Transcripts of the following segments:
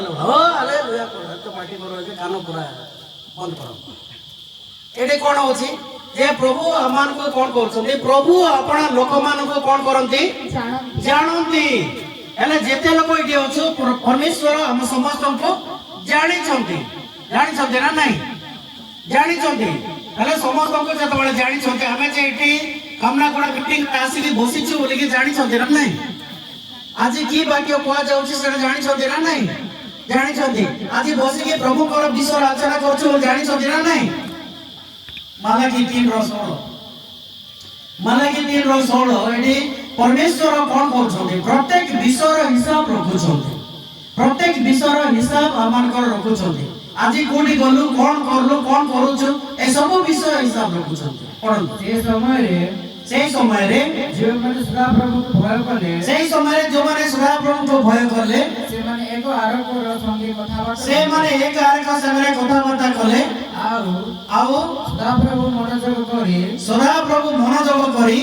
କରିଦେଲେ ହଁ ହାଲେଲୁୟା କର ତ ପାଟି କର ଯେ କାନ ପୁରା ବନ୍ଦ କର। ଏଠି କ'ଣ ହଉଛି ଯେ ପ୍ରଭୁ ଆମମାନଙ୍କୁ କ'ଣ କରୁଛନ୍ତି? ପ୍ରଭୁ ଆପଣ ଲୋକମାନଙ୍କୁ କ'ଣ କରନ୍ତି? ଜାଣନ୍ତି। ହେଲେ ଯେତେ ଲୋକ ଏଠି ଅଛୁ ପରମେଶ୍ୱର ଆମ ସମସ୍ତଙ୍କୁ ଜାଣିଛନ୍ତି। ଜାଣିଛନ୍ତି ନା ନାଇଁ? ଜାଣିଛନ୍ତି। ହେଲେ ସମସ୍ତଙ୍କୁ ଯେତେବେଳେ ଜାଣିଛନ୍ତି ଆମେ ଯେ ଏଠି କାମନାଗୁଡ଼ା ମିଟିଂ ଆସିକି ବସିଛୁ ବୋଲିକି ଜାଣିଛନ୍ତି ନା ନାଇଁ? ଆଜି କି ବାକ୍ୟ କୁହାଯାଉଛି ସେଟା ଜାଣିଛନ୍ତି ନା ନାଇଁ? ଜାଣିଛନ୍ତି। ଆଜି ବସିକି ପ୍ରଭୁଙ୍କର ବିଷୟରେ ଆଲୋଚନା କରୁଛୁ ଜାଣିଛନ୍ତି ନା ନାଇଁ? ମାଲାଖି 3:16 ମାଲାଖି 3:16 ଏଠି ପରମେଶ୍ୱର କ'ଣ କରୁଛନ୍ତି? ପ୍ରତ୍ୟେକ ବିଷୟର ହିସାବ ରଖୁଛନ୍ତି। ପ୍ରତ୍ୟେକ ବିଷୟର ହିସାବ ଆମମାନଙ୍କର ରଖୁଛନ୍ତି। ଆଜି କୋଉଠି ଗଲୁ, କ'ଣ କରଲୁ, କ'ଣ କରୁଛୁ, ଏସବୁ ବିଷୟ ହିସାବ ରଖୁଛନ୍ତି। ପଢ଼ନ୍ତୁ। সেই সময়ে ଯେଉଁମାନେ ସଦାପ୍ରଭୁଙ୍କୁ ଭୟ କଲେ ସେମାନେ ଏକ ଆରକର ସଙ୍ଗେ କଥାବାର୍ତ୍ତା କଲେ ଆଉ ସଦାପ୍ରଭୁ ମନୋଯୋଗ କରି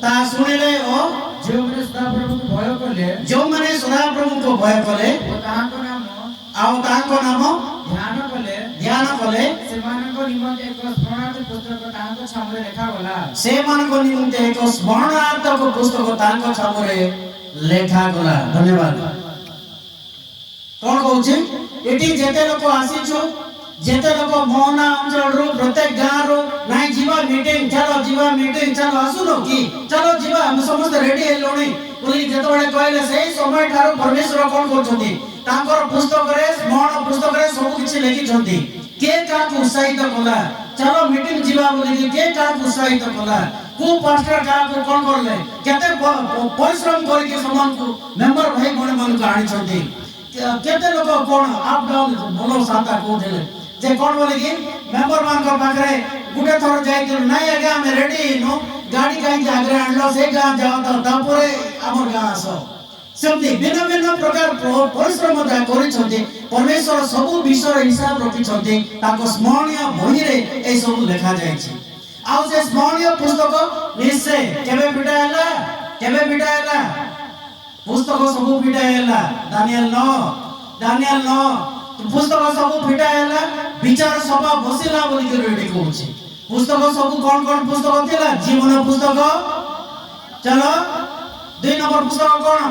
ତାହା ଶୁଣିଲେ ଓ ଯେଉଁମାନେ ସଦାପ୍ରଭୁଙ୍କୁ ଭୟ କଲେ ଆଉ ତାଙ୍କ ନାମ ଧ୍ୟାନ କଲେ ସେମାନଙ୍କ ନିମନ୍ତେ ଏକ ସ୍ମରଣାର୍ଥକ ପୁସ୍ତକ ତାଙ୍କ ଛାମୁରେ ଲେଖାଗଲା। ଧନ୍ୟବାଦ। କ'ଣ କହୁଛି ଏଠି? ଯେତେ ଲୋକ ଆସିଛୁ, ଯେତେ ଲୋକ ମୋହନା ଅଞ୍ଚଳରୁ ପ୍ରତ୍ୟେକ ଗାଁରୁ ନାଇଁ ଯିବା ମିଟିଂ, ଚାଲ ଯିବା ମିଟିଂ, ଚାଲ ଆସୁନ କି ଚାଲ ଯିବା, ଆମେ ସମସ୍ତେ ରେଡି ହେଲୁଣି ବୋଲି ଯେତେବେଳେ କହିଲେ ସେଇ ସମୟ ଠାରୁ ପରମେଶ୍ୱର କ'ଣ କରୁଛନ୍ତି? ତାଙ୍କର ପୁସ୍ତକରେ, ସ୍ମରଣ ପୁସ୍ତକରେ ସବୁ କିଛି ଲେଖିଛନ୍ତି। କିଏ କାହାକୁ ଉତ୍ସାହିତ କଲା ଚାଲ ମିଟିଂ ଯିବା ବୋଲିକି, କିଏ କାହାକୁ ଉତ୍ସାହିତ କଲା, କୋଉ ପାଷ୍ଟର କାହାକୁ କ'ଣ କଲେ, କେତେ ପରିଶ୍ରମ କରିକି ସେମାନଙ୍କୁ ମେମ୍ବର ଭାଇ ଭଉଣୀମାନଙ୍କୁ ଆଣିଛନ୍ତି। କେତେ ଲୋକ କ'ଣ ଅପ୍ ଡାଉନ୍ ଭଲ ଶାନ୍ତା କହୁଥିଲେ ଯେ କ'ଣ ବୋଲିକି ମେମ୍ବର ମାନଙ୍କ ପାଖରେ ଗୋଟେ ଥର ଯାଇଥିଲୁ, ନାଇଁ ଆଜ୍ଞା ଆମେ ରେଡି ହେଇନୁ, ଗାଡ଼ି କାହିଁକି ଆଗରେ ଆଣିଲ, ସେ ଗାଁ ଯାଅ ତାପରେ ଆମର ଗାଁ ଆସ। ସେମିତି ଭିନ୍ନ ଭିନ୍ନ ପ୍ରକାର ପରିଶ୍ରମ ଯାହା କରିଛନ୍ତି ପରମେଶ୍ୱର ସବୁ ବିଷୟର ହିସାବ ରଖିଛନ୍ତି। ତାଙ୍କ ସ୍ମରଣୀୟ ବହିରେ ଏଇ ସବୁ ଲେଖାଯାଇଛି। ଆଉ ସେ ସ୍ମରଣୀୟ ପୁସ୍ତକ ନିଶ୍ଚୟ କେବେ ଫିଟା ହେଲା? ପୁସ୍ତକ ସବୁ ଫିଟା ହେଲା। ଦାନିଏଲ 9 ପୁସ୍ତକ ସବୁ ଫିଟା ହେଲା। ବିଚାର ସଭା ବସିଲା ବୋଲିକି ଏଠି କହୁଛି। ପୁସ୍ତକ ସବୁ କ'ଣ ପୁସ୍ତକ ଥିଲା? ଜୀବନ ପୁସ୍ତକ। ଚାଲ 2 ନମ୍ବର ପୁସ୍ତକ କ'ଣ?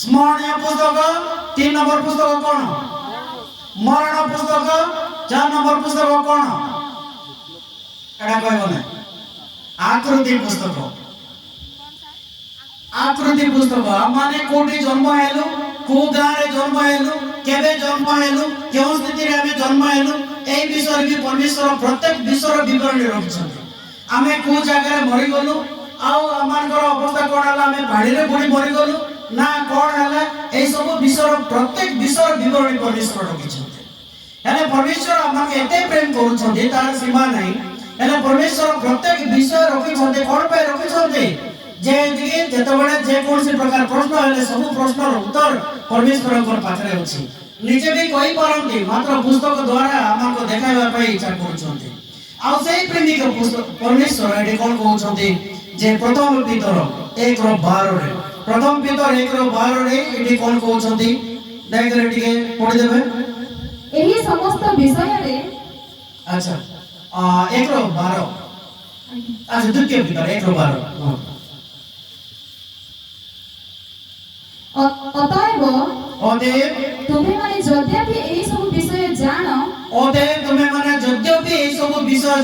ସ୍ମରଣୀୟ ପୁସ୍ତକ। 3 ନମ୍ବର ପୁସ୍ତକ କ'ଣ? ମରଣ ପୁସ୍ତକ। 4 ନମ୍ବର ପୁସ୍ତକ କ'ଣ? ଏଟା କହିବ ନା? ଆକୃତି ପୁସ୍ତକ। ଆକୃତି ପୁସ୍ତକ। ଆମମାନେ କୋଉଠି ଜନ୍ମ ହେଲୁ, କୋଉ ଗାଁରେ ଜନ୍ମ ହେଲୁ, କେବେ ଜନ୍ମ ହେଲୁ, କେଉଁ ସ୍ଥିତିରେ ଆମେ ଜନ୍ମ ହେଲୁ, এই ବିଷୟରେ ବି ପରମେଶ୍ୱର ପ୍ରତ୍ୟେକ ବିଷୟର ବିବରଣୀ ରଖିଛନ୍ତି। ଆମେ କୋଉ ଜାଗାରେ ମରିଗଲୁ, ଆଉ ଆମମାନଙ୍କର ଅବସ୍ଥା କ'ଣ ହେଲା, ଆମେ ପାଣିରେ ବୁଡ଼ି ମରିଗଲୁ ନା କ'ଣ ହେଲା, এই ସବୁ ବିଷୟର ପ୍ରତ୍ୟେକ ବିଷୟର ବିବରଣୀ ପରମେଶ୍ୱର ରଖିଛନ୍ତି। ହେଲେ ପରମେଶ୍ୱର ଆମକୁ ଏତେ ପ୍ରେମ କରୁଛନ୍ତି ତାର ସୀମା ନାହିଁ। ହେଲେ ପରମେଶ୍ୱର ପ୍ରତ୍ୟେକ ବିଷୟ ରଖିଛନ୍ତି। କ'ଣ ପାଇଁ ରଖିଛନ୍ତି? ଯେତେବେଳେ ଯେକୌଣସି ପ୍ରକାର ପ୍ରଶ୍ନ ହେଲେ ସବୁ ପ୍ରଶ୍ନର ଉତ୍ତର ପରମେଶ୍ୱରଙ୍କ ପାଖରେ ଅଛି। ନିଜେ ବି କହିପାରନ୍ତି, ମାତ୍ର ପୁସ୍ତକ ଦ୍ୱାରା ଆମକୁ ଦେଖାଇବା ପାଇଁ ଇଚ୍ଛା କରୁଛନ୍ତି। ଆଉ ସେଇ ପ୍ରେମିକ ପୁସ୍ତକ ପରମେଶ୍ୱର ଏଠି କ'ଣ କହୁଛନ୍ତି ଯେ ପ୍ରଥମ ପିତର 1:12 ପ୍ରଥମ ପିତର 1:12 ଏଠି କ'ଣ କହୁଛନ୍ତି? ଦୟାକରି ଟିକେ ପଢ଼ିଦେବେ। ଏହି ସମସ୍ତ ବିଷୟରେ ଆଚ୍ଛା 1:12 ଆଚ୍ଛା ଦ୍ୱିତୀୟ ପିତର 1:12 ଅତଏବ ତୁମେମାନେ ଯଦ୍ୟପି ଏହି ସବୁ ବିଷୟ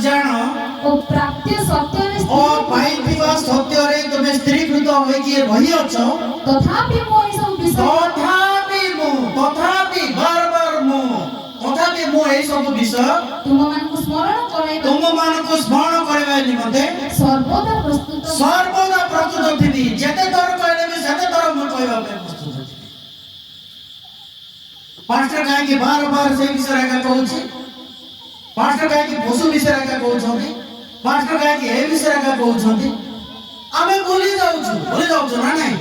ଜାଣ ଓ ପ୍ରାପ୍ୟ ସତ୍ୟରେ ତୁମେ ସ୍ଥିରୀକୃତ ହୋଇକି ରହିଅଛ, ତଥାପି ମୁଁ ଏହି ସବୁ ବିଷୟ ତଥାପି ମୁଁ ଏହି ସବୁ ବିଷୟ ତୁମମାନଙ୍କୁ ସ୍ମରଣ କରିବା ନିମନ୍ତେ ସର୍ବଦା ପ୍ରସ୍ତୁତ ଥିବି। ଯେତେ ଥର କହିଲେ ବି ସେତେ ଥର ମୁଁ କହିବା ପାଇଁ ପ୍ରସ୍ତୁତ ଥିବି। ପାଷ୍ଟର କାହିଁକି ବାର ସେଇ ବିଷୟରେ ଏକା କହୁଛି? ପାଷ୍ଟର କାହିଁକି ପଶୁ ବିଷୟରେ ଏକା କହୁଛନ୍ତି? ପାଷ୍ଟର କାହିଁକି ଏ ବିଷୟରେ ଏକା କହୁଛନ୍ତି? ଆମେ ଭୁଲି ଯାଉଛୁ ନା ନାଇଁ?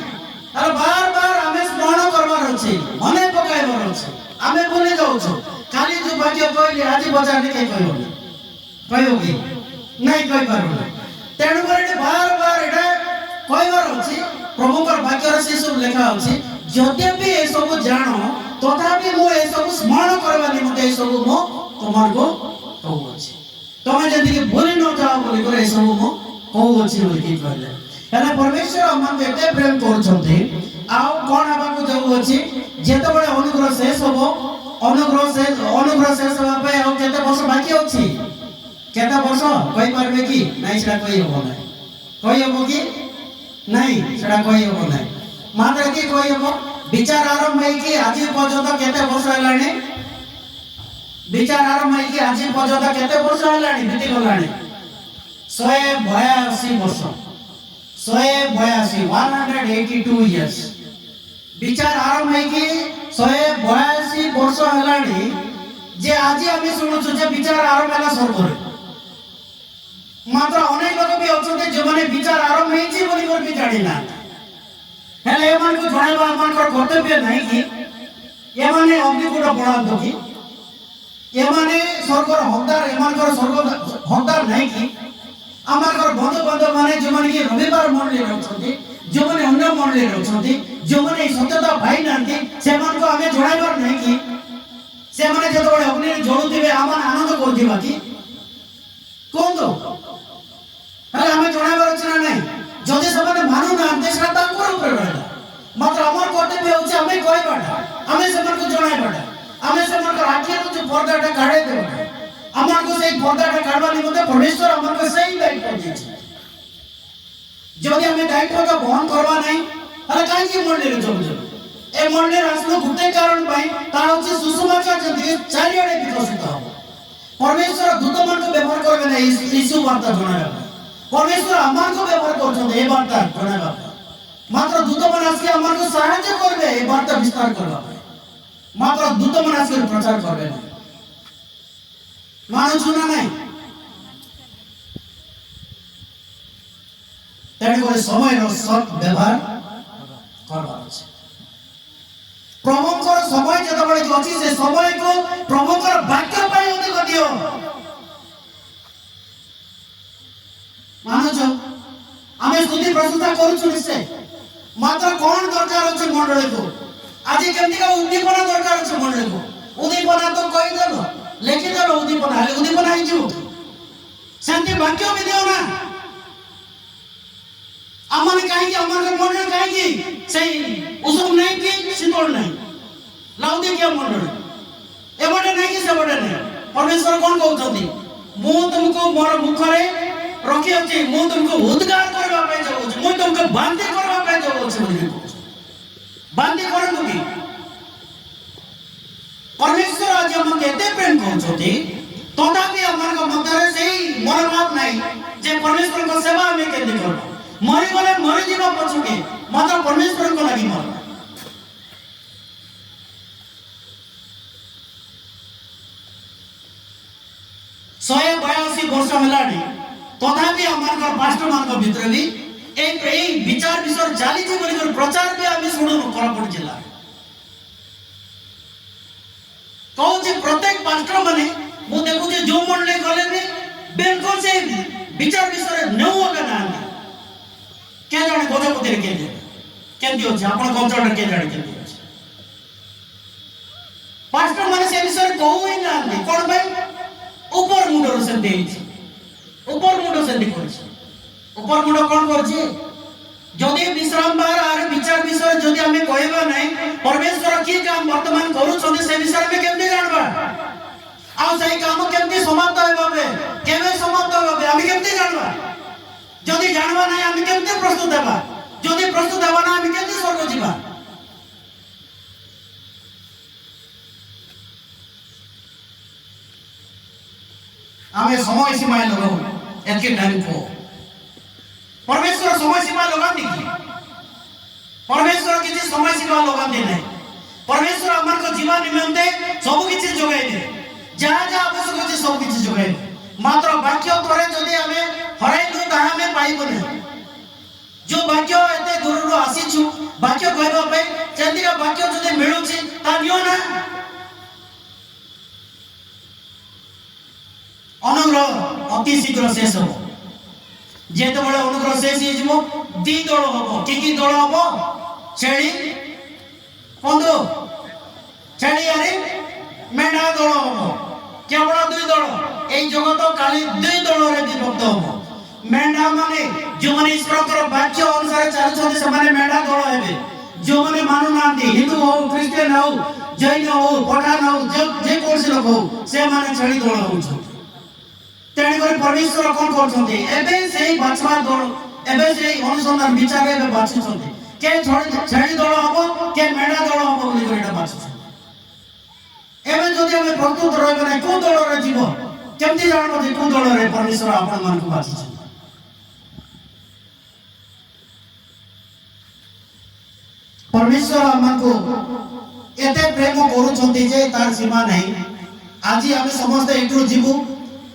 ତାର ବାର ଆମେ ସ୍ମରଣ କରବାର ଅଛି, ମନେ ପକାଇବାର ଅଛି। ଆମେ ଭୁଲି ଯାଉଛୁ। କାଲି ଯୋଉ ବାକ୍ୟ କହିଲି ଆଜି ବଜାରରେ କେହି କହିବନି, କହିବ କି ନାଇଁ? କହିପାରୁନି। ତେଣୁକରି ବାର ଏଇଟା କହିବାର ଅଛି। ପ୍ରଭୁଙ୍କର ବାକ୍ୟରେ ସେ ସବୁ ଲେଖା ଅଛି। यद्यपि ये सब जान तथापि मो ये सब स्मरण करबा निमंते ये सब मो तुमर को कहू अछि तमे जदि भूली न जाओ बोली करे ये सब मो कहू अछि बोली कि कहले हेले परमेश्वर हमन एते प्रेम करछथि आउ कोन हबा को जाऊ अछि जेते बडे अनुग्रह शेष होबो अनुग्रह शेष होबा पे आउ केते वर्ष बाकी अछि केते वर्ष कहि पारबे कि नाही सेटा कहि होबो नाही कहि होबो कि नाही सेटा कहि होबो नाही मात्र कि कहि होबो विचार आरंभ है कि आज पर्यंत केते वर्ष हलाणी विचार आरंभ है कि आज पर्यंत केते वर्ष हलाणी बीती गलाणी 182 वर्ष 182 इयर्स विचार आरंभ है कि 182 वर्ष हलाणी जे आज आम शुणुछु जे विचार आरंभ है स्वर्ग रे मात्र अनेक लोक भी अछते जे माने विचार आरंभ हेछि बोली कर भी जानि ना हेले एमान को जणाइबा आमान कर कर्तव्य नाही कि एमाने अग्निकुंड पड़ांतो कि एमाने स्वर्गर हकदार एमान कर स्वर्ग हकदार नाही कि आमार घर बंधु बांधव माने जे माने कि रविवार मंडली रहछथि जे माने अन्य मंडली रहछथि जे माने सत्यता भाई नांती से मान को हमें जणाइबार नाही कि से माने जतबे अग्नि जळुथिबे आमान आनंद करथिबा कि कोन दो हेले हमें जणाइबार अछि ना नाही जदि सबने मानु नांते सेटा तांकर ऊपर रहला मात्र हमर कर्तव्य होछि हमें कहबाटा हमें सबन को जणाइबाटा हमें सबन को आखिर जो पर्दाटा काढे देबा हमर को सेई पर्दाटा काढबा निमंते परमेश्वर हमर को सेई दायित्व दिछि जदि हमें दायित्व का वहन करबा नाही ताले काई कि मंडली जमजो ए मंडली रासनो गुटे कारण पाई ता होछि सुसमाचार जदि चारियाडे विकसित हो परमेश्वर दूतमान को व्यवहार करबे ना यीशु वार्ता जणाइबा परमेश्वर आमान को व्यवहार करछन ए वार्ता जणाइबा मात्र दूतमान आसी आमान को सहायता करबे ए वार्ता विस्तार करबा मात्र दूतमान आसी प्रचार करबे ना मानु सुना नहीं तेरे को समय रो सत व्यवहार करबा अछि प्रभुकर समय जत बळे अछि से समय को प्रभुकर वाक्य पाई अधिक दियो मानुछ आमे स्तुति प्रशंसा करूछु निश्चय मात्र कोन दरकार अछि मंडली को आज केमति का उद्दीपना दरकार अछि मंडली को उद्दीपना तो कहि देलो लेखि देलो उद्दीपना ही जो शांति वाक्य भी दियो ना अमन काहे कि अमन के मंडली काहे कि सही उसम नहीं कि शीतल नहीं लाउदी के मंडली एबडे नहीं कि सेबडे नहीं परमेश्वर कोन कहउछथि मु तुमको मोर मुखरे रखी अछि मु तुमको उद्गार करबा पे जाउ मु तुमको बांधी करबा पे जाउ बोली बांधी करनु कि परमेश्वर आज हम केते प्रेम करछथि तथापि हमर को मध्यरे सेही मनोभाव नाही जे परमेश्वर को सेवा हमें केते करबा मरि गले मरि जीवा पछुके मात्र परमेश्वर को लागि मर 182 वर्ष हलानी तथापि हमर पास्टर मान को भितर भी ए विचार विषय जाली जे बोली कर प्रचार भी आमी सुनु कोरापुट जिल्ला कहू जे प्रत्येक पास्टर माने मु देखु जे जो मंडली गले भी बिल्कुल से विचार विषय न होगा ना के जाने गोजपति रे के केंति होछ आपण कंसल्ट के जाने केंति होछ पास्टर माने से विषय कहू ही ना कोन भाई ऊपर मुंडर से देछि ऊपर मुंडो से देखछि ऊपर मुंडो कोन करछि जदि विश्राम बार आर विचार विषय जदि हमें कहबा नै परमेश्वर की काम वर्तमान करू छथि से विषय में केमते जानबा आ सही काम केमते समाप्त होबे केबे समाप्त होबे हम केमते जानबा जदि जानबा नै हम केमते प्रस्तुत हेबा जदि प्रस्तुत हेबा ना हम केमते स्वर्ग जीवा आमे समय सीमा लगाऊ एतके टाइम को परमेश्वर समय सीमा लगाती की परमेश्वर किछि समय सीमा लगाती नहीं परमेश्वर हमर को जीवन निमंते सब किछि जोगाई दे जहाँ जहाँ आवश्यक होछि सब किछि जोगाई दे मात्र वाक्य करे जदि हमें हराई दु ताहा हमें पाइबो नहीं जो वाक्य एते दूर रो आसीछु वाक्य कहबा पे चंदिका वाक्य जदि मिलुछि ता नियो ना अनुग्रह अति शीघ्र शेष हो जेते बळे अनुग्रह शेष हिजबो दी दळ होबो की दळ होबो छेड़ी ବନ୍ଧୁ ଛେଳି ଆରି ମେଣ୍ଢା ଦଳ ହବ କେବଳ ଦୁଇ ଦଳ এই জগত কালি দুই দଳରେ বিভক্ত হব মেଣ୍ଢା মানে ଯେଉଁମାନେ ଈଶ୍ୱରଙ୍କର ବାକ୍ୟ ଅନୁସାରେ ଚାଲୁଛନ୍ତି ସେମାନେ ମେଣ୍ଢା ଦଳ ହେବେ ଯେଉଁମାନେ ମାନୁନାହାନ୍ତି ହିନ୍ଦୁ ହଉ ଖ୍ରୀଷ୍ଟିଆନ ହଉ ଜୈନ ହଉ ପଠାନ ହଉ ଯେକୌଣସି ଲୋକ ହଉ ସେମାନେ ଛେଳି ଦଳ ହଉଛନ୍ତି ତେଣୁକରି ପରମେଶ୍ୱର କ'ଣ କରୁଛନ୍ତି ଏବେ ସେଇ ବାଛବା ଦଳ ଏବେ ସେଇ ଅନୁସନ୍ଧାନ ବିଚାରରେ ଏବେ ବାଛୁଛନ୍ତି କେ ଛେଳି ଦଳ ହବ କେ ମେଣ୍ଢା ଦଳ ହବ ବୋଲି ଏଇଟା ବାଛୁଛନ୍ତି ଏବେ ଯଦି ଆମେ ପ୍ରସ୍ତୁତ ରହିବେ ନାହିଁ କୋଉ ଦଳରେ ଯିବ କେମିତି ଜାଣିବ ଯେ କୋଉ ଦଳରେ ପରମେଶ୍ୱର ଆପଣମାନଙ୍କୁ ବାଛିଛନ୍ତି ପରମେଶ୍ୱର ଆମକୁ ଏତେ ପ୍ରେମ କରୁଛନ୍ତି ଯେ ତାର ସୀମା ନାହିଁ ଆଜି ଆମେ ସମସ୍ତେ ଏଠୁ ଯିବୁ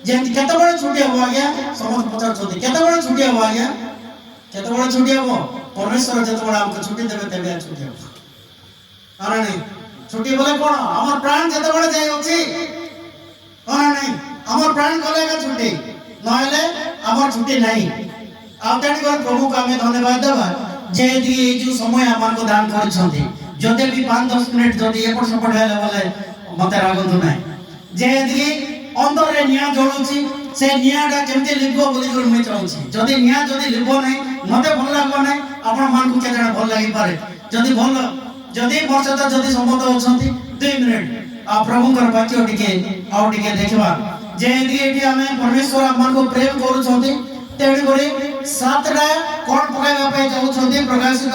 ଯେମିତି କେତେବେଳେ ଛୁଟି ହବ ଆଜ୍ଞା ସମସ୍ତେ ପଚାରୁଛନ୍ତି କେତେବେଳେ ଛୁଟି ହବ ଆଜ୍ଞା କେତେବେଳେ ଛୁଟି ହବ ପରମେଶ୍ୱର ଯେତେବେଳେ ଆମକୁ ଛୁଟି ଦେବେ ତେବେ ଛୁଟି ହବ ହଁ ନାଇଁ ଛୁଟି ବୋଲେ କ'ଣ ଆମର ପ୍ରାଣ ଯେତେବେଳେ ଯାଇ ଅଛି ହଁ ନାଇଁ আমার প্রাণ গলে একা ছুটি নইলে আমার ছুটি নাই ଆଉ ତେଣୁକରି ପ୍ରଭୁକୁ ଆମେ ଧନ୍ୟବାଦ ଦେବା ଯେ ଏଇ ଯୋଉ ସମୟ ଆମକୁ ଦାନ କରିଛନ୍ତି ଯଦି ବି 5-10 ମିନିଟ ଯଦି ଏପଟ ସେପଟ ହେଲେ ବୋଲେ ମତେ ରାଗନ୍ତୁ ନାହିଁ ଯେ ଏତିକି ଅନ୍ତରରେ ନିଆଁ ଜଳୁଛି ସେ ନିଆଁଟା କେମିତି ଲିଭିବ ବୋଲି ମୁଁ ଚାହୁଁଛି ଯଦି ନିଆଁ ଯଦି ଲିଭିବ ନାହିଁ ମତେ ଭଲ ଲାଗିବ ନାହିଁ ଆପଣମାନଙ୍କୁ କେତେ ଭଲ ଲାଗିପାରେ ଯଦି ଭଲ ଯଦି ମୋ ସହିତ ଯଦି ସମ୍ମତ ଅଛନ୍ତି 2 ମିନିଟ ଆଉ ପ୍ରଭୁଙ୍କର ବାକ୍ୟ ଆଉ ଟିକେ ଦେଖିବା ଯେମିତି ଏଠି ଆମେ ପରମେଶ୍ୱର ଆମକୁ ପ୍ରେମ କରୁଛନ୍ତି ତେଣୁକରି 7ଟା କ'ଣ ପକାଇବା ପାଇଁ ଚାହୁଁଛନ୍ତି ପ୍ରକାଶିତ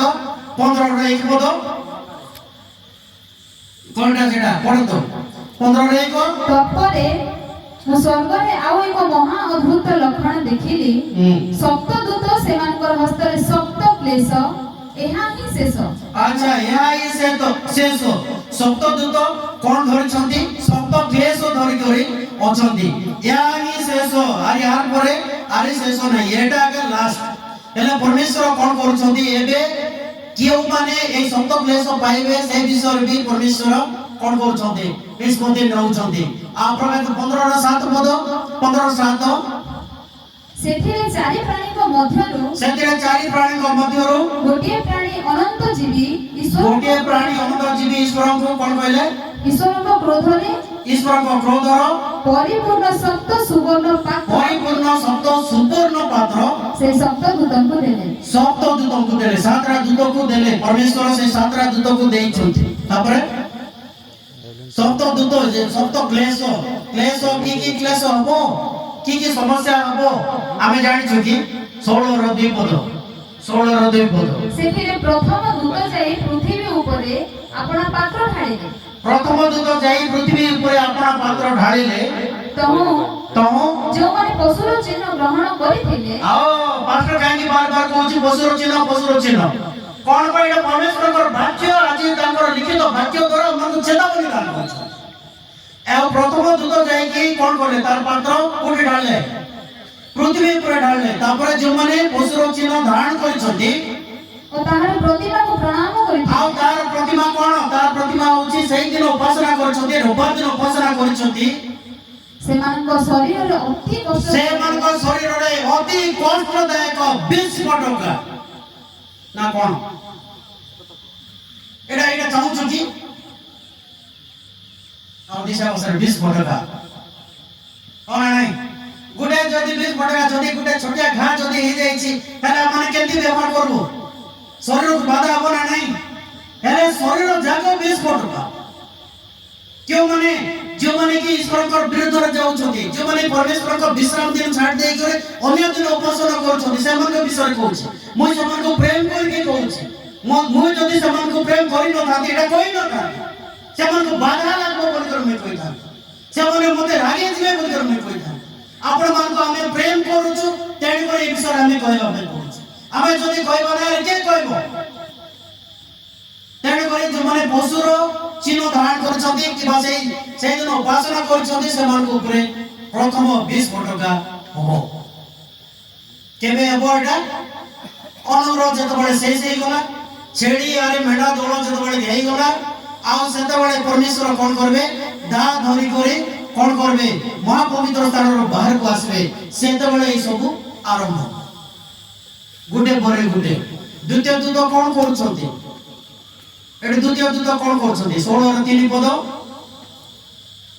15ର 1 ପଦ କ'ଣଟା ସେଟା ପଢ଼ନ୍ତୁ 15ର 1 ତପରେ ମୁଁ ସ୍ୱର୍ଗରେ ଆଉ ଏକ ମହା ଅଦ୍ଭୁତ ଲକ୍ଷଣ ଦେଖିଲି ସପ୍ତଦୂତ ସେମାନଙ୍କର ହସ୍ତରେ ସପ୍ତ କ୍ଲେଶ ଏହା ହିଁ ଶେଷ ଆଚ୍ଛା ଏହା ହିଁ ଶେଷ ସପ୍ତଦୂତ କ'ଣ ଧରିଛନ୍ତି ସପ୍ତ କ୍ଲେଶ ଧରିକରି ଅଛନ୍ତି ଏହା ହିଁ ଶେଷ ଆରି ୟାର ପରେ ଆରି ଶେଷ ନାହିଁ ଏଟା ଆଗ ଲାଷ୍ଟ ହେଲେ ପରମେଶ୍ୱର କ'ଣ କରୁଛନ୍ତି ଏବେ କେଉଁମାନେ এই ସପ୍ତ କ୍ଲେଶ ପାଇବେ ସେ ବିଷୟରେ ବି ପରମେଶ୍ୱର କ'ଣ କରୁଛନ୍ତି ନିଷ୍ପତ୍ତି ନେଉଛନ୍ତି ଆଉ ପ୍ରକାଶ 15ର 7 ପଦ 15ର 7 ସେଥିରେ ଚାରି ପ୍ରାଣୀଙ୍କ ମଧ୍ୟରୁ ଗୋଟିଏ ପ୍ରାଣୀ ଅନନ୍ତ ଜୀବୀ ଈଶ୍ୱରଙ୍କୁ କ'ଣ କହିଲେ ଈଶ୍ୱରଙ୍କ କ୍ରୋଧର ପରିପୂର୍ଣ୍ଣ ସପ୍ତ ସୁବର୍ଣ୍ଣ ପାତ୍ର ସେ ସପ୍ତଦୂତଙ୍କୁ ଦେଲେ 7ଟା ଦୂତକୁ ଦେଲେ ପରମେଶ୍ୱର ସେ 7ଟା ଦୂତକୁ ଦେଇଛନ୍ତି ତାପରେ ସପ୍ତଦୂତ ସପ୍ତ କ୍ଲେଶ କି କ୍ଲେଶ ହବ কি সমস্যা হবো আমি জানিছো কি 16র 2 পদ ସେଥିରେ ପ୍ରଥମ ଦୂତ ଯାଇ ପୃଥିବୀ ଉପରେ ଆପଣା ପାତ୍ର ଢାଳିଲେ ପ୍ରଥମ ଦୂତ ଯାଇ ପୃଥିବୀ ଉପରେ ଆପଣା ପାତ୍ର ଢାଳିଲେ ତହୁ ଯେଉଁମାନେ ପଶୁର ଚିହ୍ନ ଗ୍ରହଣ କରିଥିଲେ ଆଉ ପାଷ୍ଟର କାହିଁକି ବାର କହୁଛି ପଶୁର ଚିହ୍ନ କ'ଣ ପାଇଁ ଏଟା ପରମେଶ୍ୱରଙ୍କର ବାକ୍ୟ ଆଜି ତାଙ୍କର ଲିଖିତ ବାକ୍ୟ ଦ୍ୱାରା ଆମକୁ ଚେତାବନୀ ଦାନ କରୁଛନ୍ତି ଆଉ ପ୍ରଥମ ଦୂତ ଯାଇକି କ'ଣ କଲେ ତାର ପାତ୍ର କୋଉଠି ଢାଳିଲେ ପୃଥିବୀ ଉପରେ ଢାଳିଲେ ତାପରେ ଯେଉଁମାନେ ପଶୁର ଚିହ୍ନ ଧାରଣ କରିଛନ୍ତି ଓ ତାହାର ପ୍ରତିମାକୁ ପ୍ରଣାମ କରିଥିଲେ ଆଉ ତାର ପ୍ରତିମା କ'ଣ ତାର ପ୍ରତିମା ହେଉଛି ସେଇ ଦିନ ଉପାସନା କରିଛନ୍ତି ରବିବାର ଦିନ ଉପାସନା କରିଛନ୍ତି ସେମାନଙ୍କ ଶରୀରରେ ଅତି କଷ୍ଟଦାୟକ ବିସ୍ଫୋଟକା ନା କ'ଣ ଏଇଟା ଚାହୁଁଛୁ କି ଆଉ ଦିଶା ବସାରେ ବିସ୍ଫୋଟକା ହଁ ନାଇଁ ଗୋଟେ ଯଦି ବିସ୍ଫୋଟକା ଯଦି ଗୋଟେ ଛୋଟିଆ ଘା ଯଦି ହେଇଯାଇଛି ତାହେଲେ ଆମେ କେମିତି ବ୍ୟବହାର କରିବୁ ଶରୀରକୁ ବାଧା ହବ ନା ନାହିଁ ହେଲେ ଶରୀର ଯାକ ବିସ୍ଫୋଟକା ଯେଉଁମାନେ କି ଈଶ୍ୱରଙ୍କ ବିରୁଦ୍ଧରେ ଯାଉଛନ୍ତି ଯେଉଁମାନେ ପରମେଶ୍ୱରଙ୍କ ବିଶ୍ରାମ ଦିନ ଛାଡ଼ି ଦେଇକରି ଅନ୍ୟ ଦିନ ଉପାସନା କରୁଛନ୍ତି ସେମାନଙ୍କ ବିଷୟରେ କହୁଛି ମୁଁ ସେମାନଙ୍କୁ ପ୍ରେମ କରିକି କହୁଛି ମୁଁ ଯଦି ସେମାନଙ୍କୁ ପ୍ରେମ କରିନଥାନ୍ତି ଏଇଟା କହିନଥାନ୍ତି ସେମାନଙ୍କୁ ବାଧା ଲାଗିବ ବୋଲିକରି ମୁଁ କହିଥାନ୍ତି ସେମାନେ ମୋତେ ରାଗି ଯିବେ ବୋଲିକରି ମୁଁ କହିଥାନ୍ତି ଆପଣମାନଙ୍କୁ ଆମେ ପ୍ରେମ କରୁଛୁ ତେଣୁକରି ଏ ବିଷୟରେ ଆମେ କହିବା ପାଇଁ କହୁଛୁ ଆମେ ଯଦି କହିବା ନାହିଁ କିଏ କହିବ ତେଣୁକରି ଯେଉଁମାନେ ପଶୁର ଚିହ୍ନ ଧାରଣ କରିଛନ୍ତି କିମ୍ବା ସେଇଦିନ ଉପାସନା କରିଛନ୍ତି ସେମାନଙ୍କ ଉପରେ ପ୍ରଥମ ବିସ୍ଫୋଟକା ହବ କେବେ ହେବ ଏଇଟା ଅନୁର ଯେତେବେଳେ ଶେଷ ହେଇଗଲା ଛେଳି ଆରେ ମେଣ୍ଢା ଦୋଳ ଯେତେବେଳେ ହେଇଗଲା ଆଉ ସେତେବେଳେ ପରମେଶ୍ୱର କ'ଣ କରିବେ ଦା ଧରି କରି କ'ଣ କରିବେ ମହାପବିତ୍ର ସ୍ଥାନର ବାହାରକୁ ଆସିବେ ସେତେବେଳେ ଏଇ ସବୁ ଆରମ୍ଭ ଗୋଟେ ପରେ ଗୋଟେ ଦ୍ୱିତୀୟ ଦୂତ କ'ଣ କରୁଛନ୍ତି ଏଠି ଦ୍ୱିତୀୟ ଦୂତ କଣ କରୁଛନ୍ତି 16 ର 3 ପଦ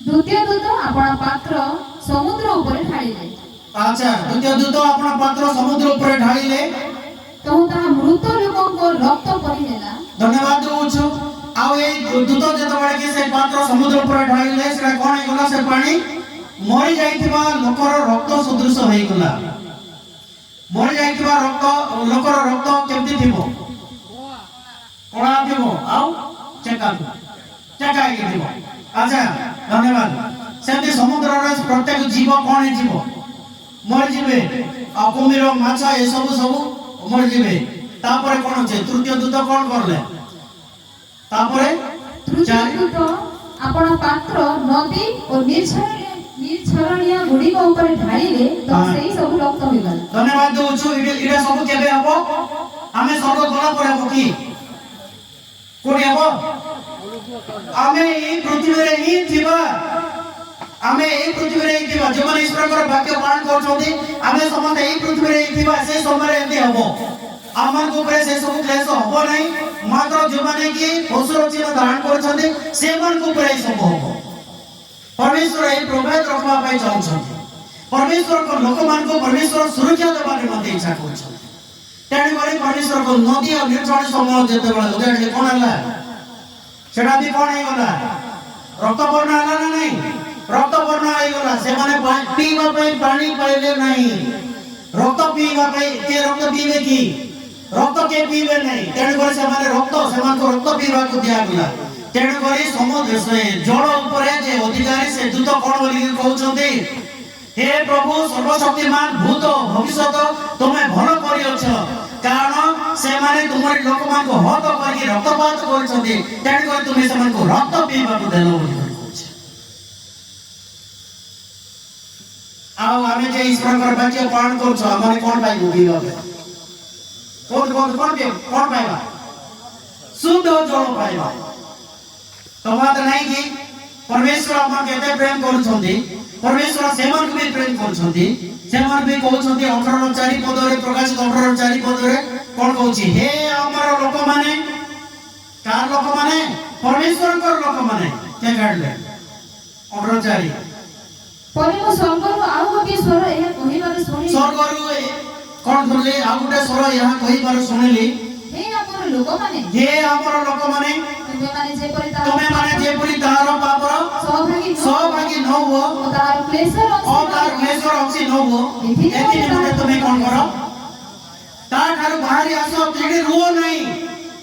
ଦ୍ୱିତୀୟ ଦୂତ ଆପଣ ପାତ୍ର ସମୁଦ୍ର ଉପରେ ଢାଳିଲେ ଆଚ୍ଛା ଦ୍ୱିତୀୟ ଦୂତ ଆପଣ ପାତ୍ର ସମୁଦ୍ର ଉପରେ ଢାଳିଲେ ତ ତାହା ମୃତ ଲୋକଙ୍କ ରକ୍ତ ପରି ହେଲା ଧନ୍ୟବାଦ ଦଉଛୁ ଆଉ ଏଇ ଦୂତ ଯେତେବେଳେ କି ସେ ପାତ୍ର ସମୁଦ୍ର ଉପରେ ଢାଳିଲେ ସେଟା କଣ ହେଇଗଲା ସେ ପାଣି ମରି ଯାଇଥିବା ଲୋକର ରକ୍ତ ସଦୃଶ ହେଇଗଲା ମରି ଯାଇଥିବା ଲୋକର ରକ୍ତ କେମିତି ଥିବ କଳା ଥିବ ଆଉ ଚେକା ହେଇକି ଥିବ ଆଚ୍ଛା ଧନ୍ୟବାଦ ସେମିତି ସମୁଦ୍ରର ପ୍ରତ୍ୟେକ ଜୀବ କଣ ହେଇଯିବ ମରିଯିବେ ଆଉ କୁମ୍ଭୀର ମାଛ ଏସବୁ ସବୁ ମରିଯିବେ ତାପରେ କଣ ଅଛି ତୃତୀୟ ଦୂତ କଣ କରଲେ ତାପରେ ତୃତୀୟ ଦୂତ ଆପଣ ପାତ୍ର ନଦୀ ଓ ନିର୍ଝରଣୀୟ ଗୁଡ଼ିକ ଉପରେ ଢାଳିଲେ ତ ସେଇ ସବୁ ରକ୍ତ ହୋଇଗଲା ଧନ୍ୟବାଦ ଦଉଛୁ ଏଇଟା ସବୁ କେବେ ହବ ଆମେ ସ୍ୱର୍ଗ ଗଲା ପରେ ହବ କି କୋଉଠି ହବ ଆମେ ଏଇ ପୃଥିବୀରେ ହିଁ ଥିବା ଯେଉଁମାନେ ଈଶ୍ୱରଙ୍କର ବାକ୍ୟ ପାଳନ କରୁଛନ୍ତି ଆମେ ସମସ୍ତେ ଏଇ ପୃଥିବୀରେ ହିଁ ଥିବା ସେ ସମୟରେ ଏମିତି ହବ ଆମମାନଙ୍କ ଉପରେ ସେ ସବୁ କ୍ଲେଶ ହବ ନାହିଁ ମାତ୍ର ଯେଉଁମାନେ କି ପଶୁର ଚିହ୍ନ ଧାରଣ କରୁଛନ୍ତି ସେମାନଙ୍କ ଉପରେ ଏ ସବୁ ହବ परमेश्वर এই প্রভেদ রখবা পাই চাହୁଛନ୍ତି परमेश्वरଙ୍କ ଲୋକମାନଙ୍କୁ परमेश्वर ସୁରକ୍ଷା ଦେବା ନିମନ୍ତେ ଇଚ୍ଛା କରୁଛନ୍ତି ତେଣୁ କରି परमेश्वरଙ୍କ ନଦୀ ଆଉ ନିର୍ଜଳ ସମୟ ଯେତେବେଳେ ଉଜାଡ଼ିଲେ କଣ ହେଲା ସେଟା ବି କଣ ହେଇଗଲା ରକ୍ତବର୍ଣ୍ଣ ହେଲା ନା ନାହିଁ ରକ୍ତବର୍ଣ୍ଣ ହେଇଗଲା ସେମାନେ ପିଇବା ପାଇଁ ପାଣି ପାଇଲେ ନାହିଁ ରକ୍ତ ପିଇବା ପାଇଁ କିଏ ରକ୍ତ ପିଇବେ କି ରକ୍ତ କିଏ ପିଇବେ ନାହିଁ ତେଣୁ କରି ସେମାନେ ସେମାନଙ୍କୁ ରକ୍ତ ପିଇବାକୁ ଦିଆଗଲା ତେଣୁ କରି ସମୁଦ୍ର ସେ ଜଳ ଉପରେ ଯେ ଅଧିକାରୀ ସେ ଦୂତ କଣ ବୋଲି କହୁଛନ୍ତି हे प्रभु सर्वशक्तिमान भूत भविष्यत तुमे भल करियछ कारण से माने तुमरी लोक मान को हत करके रक्तपात करछथि तेणु कर तुमे समान को रक्त पीबा को देलो बोली कहछ आ आमे जे ईश्वर कर वाक्य पालन करछ माने कोन पाइबो पीबा कोन पाइबा शुद्ध जल पाइबा तमात नहीं कि परमेश्वर हम केते प्रेम करूछथि परमेश्वर सेमान को भी प्रेम करूछथि सेमान भी कहउछथि 18:4 पद रे प्रकाशित 18:4 पद रे कोन कहउछि हे हमर लोक माने कार लोक माने परमेश्वर कर लोक माने के काढले 18:4 परे मो स्वर्गरु आउ गोटे स्वर एहा कहिबार सुनि स्वर्गरु कोन बोले आउ गोटे स्वर एहा कहिबार सुनिली हे हमर लोक माने तुमे माने जेपरि तार पापर सहभागी न हो तार क्लेशर अंशी न हो एति निमंते तुमे कोन करो ता ठारू बाहरी आसो तिडी रुओ नहीं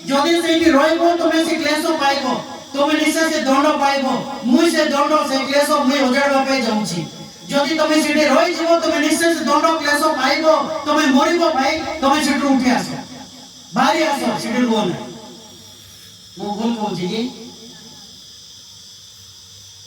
जदी सेठी रहइबो तुमे से क्लेश पाइबो तुमे निश्चय से दंड पाइबो मुई से दंड से क्लेश मुई उजाड़बा पे जाउछी जदी तुमे सेठी रहि जिवो तुमे निश्चय से दंड क्लेश पाइबो तुमे मरिबो भाई तुमे सेठी उठी आसो बाहरी आसो सेठी रुओ नहीं मो भूल कहूची कि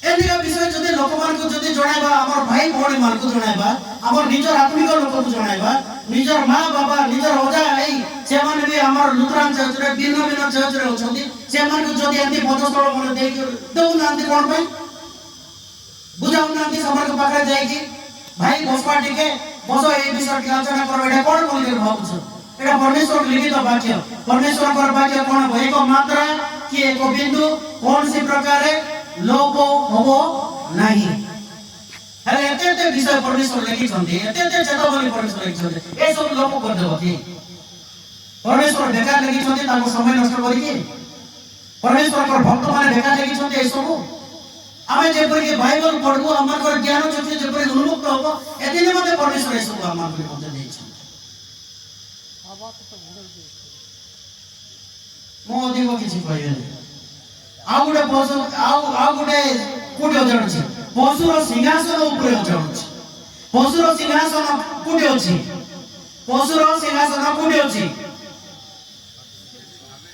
एनिका विषय जदि लोक मान को जदि जणाइबा हमर भाई भौणी मान को जणाइबा हमर निजर आत्मिक लोक को जणाइबा निजर मां बाबा निजर ओजा आई से माने भी हमर लुथरान चर्च रे भिन्न चर्च रे होछंती से मान को जदि अंति पदस्थल मन देई दउ नांती कोन भाई बुझाउ नांती समर को पाखरे जाई कि भाई बसपा टिके बसो ए विषय की आलोचना करो एटा कोन बोली भाबुछ एटा परमेश्वर लिखित वाक्य परमेश्वर कर वाक्य कोन एक मात्रा कि एक बिंदु कौन सी प्रकार लोप होबो नहीं हेले एते विषय परमेश्वर लिखि छथि एते चेतावनी परमेश्वर लिखि छथि ए सब लोप कर देबो कि परमेश्वर बेकार लिखि छथि ताको समय नष्ट करि कि परमेश्वर कर भक्त माने बेकार लिखि छथि ए सब आमे जेपरि के बाइबल पढबो हमर कर ज्ञान चक्षु जेपरि उन्मुक्त होबो एतिने मते परमेश्वर ए सब हमर के मते देइ छथि मो अधिक किछि कहबे आ गुटे पशु आ गुटे कोठी अजडछि पशुर सिंहासन ऊपर अजडछि पशुर सिंहासन कोठी अछि पशुर सिंहासन कोठी अछि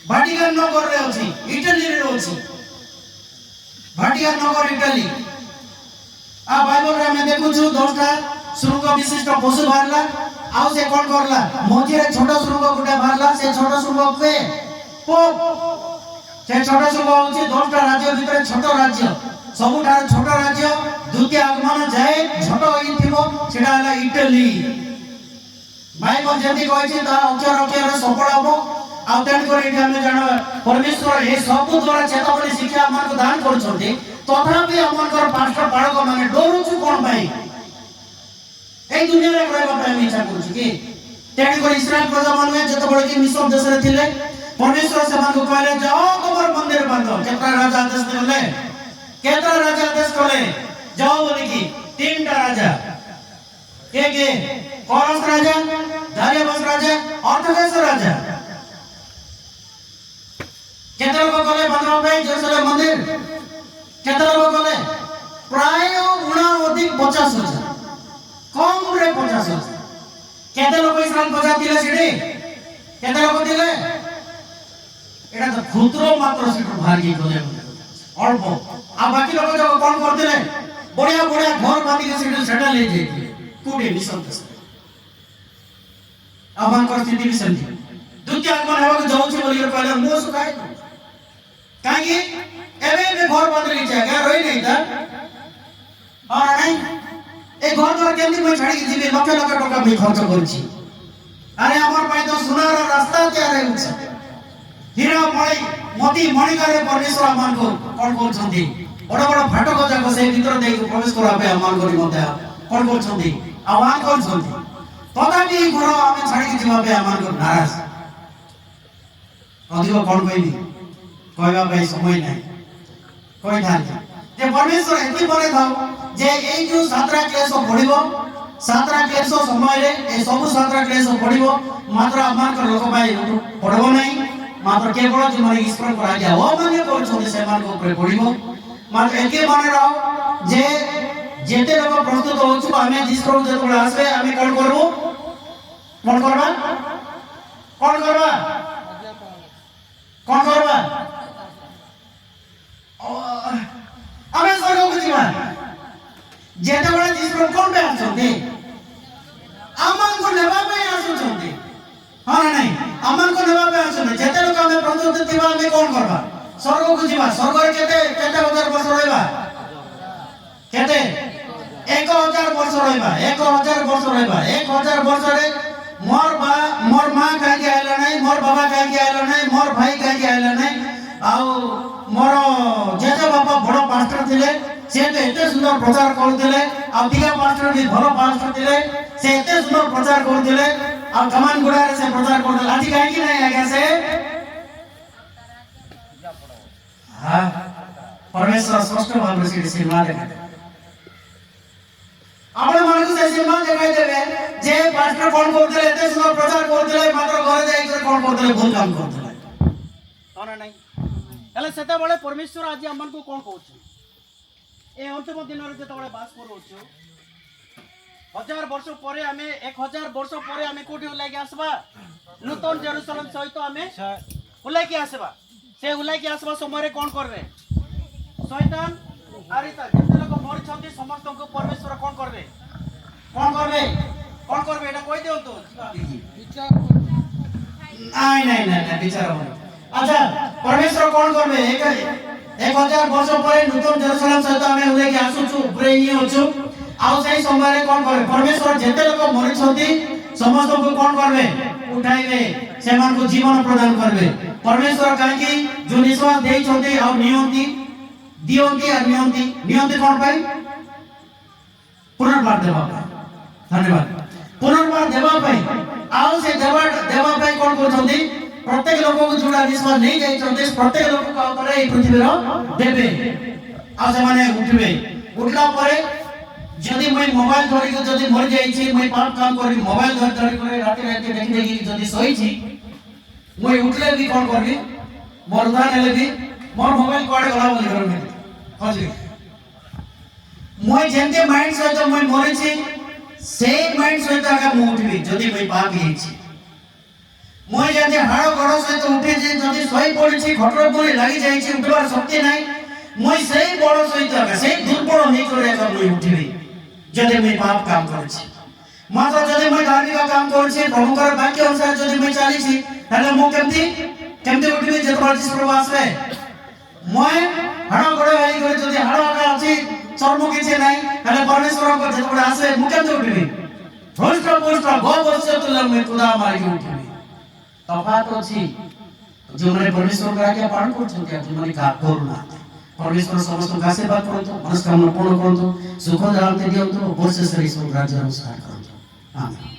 भाटिकान नगर रे अछि इटली रे अछि भाटिकान नगर इटली आ बाइबल रे हम देखु छु 10टा शृंग विशिष्ट पशु बारला आ से कोन करला मोजी रे छोटा शृंग गुटे बारला से छोटा शृंग पे पोप से छोटा शृंग होछि 10टा राज्य भितर छोट राज्य सबुठार छोट राज्य द्वितीय आगमन जाए छोट होई थिबो सेडा हला इटली बाइबल जति कहछि ता अक्षर अक्षर सफल हबो ଆଉ ତେଣୁ କରି ଏଠି ଆମେ ଜାଣ ପରମେଶ୍ୱର ଏ ସବୁ ଦ୍ୱାରା ଚେତାବନୀ ଶିକ୍ଷା ଆମକୁ ଦାନ କରୁଛନ୍ତି ତଥାପି ଆମଙ୍କର ପାଷ୍ଟର ପାଳକ ମାନେ ଡରୁଛୁ କ'ଣ ପାଇଁ এই দুনিয়াରେ ରହିବା ପାଇଁ ଆମେ ଇଚ୍ଛା କରୁଛୁ କି ତେଣୁ କରି ଇସ୍ରାଏଲ ପ୍ରଜାମାନେ ଯେତେବେଳେ କି ମିଶ୍ର ଦେଶରେ ଥିଲେ ପରମେଶ୍ୱର ସେମାନଙ୍କୁ କହିଲେ ଯାଅ ତମର ମନ୍ଦିର ବାନ୍ଧ କେତେଟା ରାଜା ଆଦେଶ ଦେଲେ କେତେଟା ରାଜା ଆଦେଶ କଲେ ଯାଅ ବୋଲିକି ତିନିଟା ରାଜା के कोरस राजा दारियाबस राजा अर्थाकस राजा केते लोग गले बनवा पे जेरूसलेम मंदिर केते लोग गले प्राय 50,000 कम रे 50,000 केते लोग इस्राएल बजा दिले सिडी केते लोग दिले एटा तो खुदरो मात्र सिटु भागी गले अल्प आ बाकी लोग जो कोन करथिले बढ़िया बढ़िया घर बांधी के सिटु सेटा ले जे कोडे मिशन दस अमानकर स्थिति भी समझी द्वितीय आगमन हेबाक जाउछि बोली कहले मो सुखाय काहे एबे में घर बांधली जगह रही नहीं था और नहीं ए घर द्वार केमती मैं छाड़ी के जीवे लक्ष लक्ष टका मैं खर्च करछि अरे हमर पाई तो सुनार रास्ता तैयार होछ हीरा मणि मोती मणिकारे परमेश्वर अमान को कोन करछन्ती बड़ बड़ फाटक जाक से भीतर देई प्रवेश करा पे अमान करी मते कोन करछन्ती आह्वान करछन्ती तथापि घर आमे छाड़ी के जीवा पे अमान को नाराज अधिक कोन कहबी कहबा पे समय नै कोइ थाकी जे परमेश्वर एति बने थाउ जे एई जो सातरा क्लेश पड़िबो सातरा क्लेश समय रे ए सब सातरा क्लेश पड़िबो मात्र अमान को लोक भाई पड़बो नै मात्र केवल जे माने ईश्वर को आज्ञा ओ माने करछन्ती से मान को ऊपर पड़िबो मात्र एके माने रहो जे जेते लोग प्रस्तुत होछु आमे ईश्वर जेतबे आसे आमे कोन करबो कोन करबा कोन करबा कोन करबा आमे स्वर्ग को जीवा जेते बडा ईश्वर कोन पे आछन्ते आमान को नेबा पे आछन्ते हां नहीं आमान को नेबा पे आछन्ते जेते लोग आमे प्रस्तुत दिबा आमे कोन करबा स्वर्ग को जीवा स्वर्ग रे केते हजार वर्ष रहबा केते 1000 वर्ष रहबा 1000 वर्ष रहबा 1000 वर्ष रे मोर मां काहे के आइला नहीं मोर बाबा काहे के आइला नहीं मोर भाई काहे के आइला नहीं आउ मोर जेजे बाबा बड़ पास्टर थिले से तो एते सुंदर प्रचार करथिले आ दिगा पास्टर भी भलो पास्टर थिले से एते सुंदर प्रचार करथिले आ कमान गुडा रे से प्रचार करथिले आजि काहे कि नहीं आगे से हां परमेश्वर स्पष्ट भाव से श्रीमान देखे आपण मानकु से श्रीमान देखाई देबे जे पास्टर कोन करथिले एते सुंदर प्रचार करथिले मात्र घरे जाई के कोन करथिले भूल काम करथिले कोन नहीं हेले सेते बळे परमेश्वर आज हमन को कोन कहउछ ए अंतिम दिन रे जेते बळे बास करूछु 1000 वर्ष परे हमें 1000 वर्ष परे हमें कोठी उलाई के आसबा नूतन जेरूशलेम सहित हमें उलाई के आसबा से उलाई के आसबा समय रे कोन करबे शैतान आरिता जेते लोग मरि छथि समस्त को परमेश्वर कोन करबे एटा कहि देउ तो नहीं विचार हो अच्छा परमेश्वर कोन करबे 1000 वर्ष परे नूतन जेरूशलेम सहित हमें उलाई के आसुछु ऊपर ही होछु आउ सही समय रे कोन करबे परमेश्वर जेते लोग मरि छथि समस्त को कोन करबे उठाइबे सेमान को जीवन प्रदान करबे परमेश्वर काहे कि जो निश्वास देई छथि आ नियंती दियंती आ नियंती कोन पाई पुनर्बार देबा धन्यवाद पुनर्बार देबा पाई आउ से देबा पाई कोन करछथि प्रत्येक लोक को जोड़ा निश्वास नहीं जाई छथि प्रत्येक लोक को ऊपर ए पृथ्वी रो देबे आ से माने उठला परे जदि मैं मोबाइल धरि के जदि मर जाई छी मैं पाप काम करी मोबाइल धरि करे राति देखि देखि जदि सोई छी मैं उठले भी कोन करबी मोर उधार ले भी मोर मोबाइल कोडे गला बोली करबी हजुर मैं जेंते माइंड सहित मैं मरे छी से माइंड सहित आगे मु उठबी जदि मैं पाप ही छी मैं जेंते हाड़ गड़ सहित उठे छी जदि सोई पड़ी छी खटर पड़ी लागि जाई छी उठबार शक्ति नाही मैं सही बड़ सहित आगे सही दुर्बल नहीं करे का मैं उठबी जदि मैं पाप काम करै छी मात्र जदि मैं धार्मिक काम करै छी प्रभुकर वाक्य अनुसार जदि मैं चाली छी ताले मु केमती उठबी जे परमेश्वर प्रभु आसे मैं हाड़ गड़ भाई करे जदि हाड़ आगा अछि चर्म किछि नाही ताले परमेश्वर को जे आसे मु केमती उठबी भ्रष्ट गो बच्चे तुला मैं तुदा मारी उठबी तफात अछि जो मैंने परमेश्वर का आज्ञा पालन करछन्ते जो मैंने का करूना परमेश्वर समस्त का सेवा करतो मनस्कामना पूर्ण करतो सुख शांति दियंतो वर्ष से ईश्वर राज्य अनुसार करतो आमेन।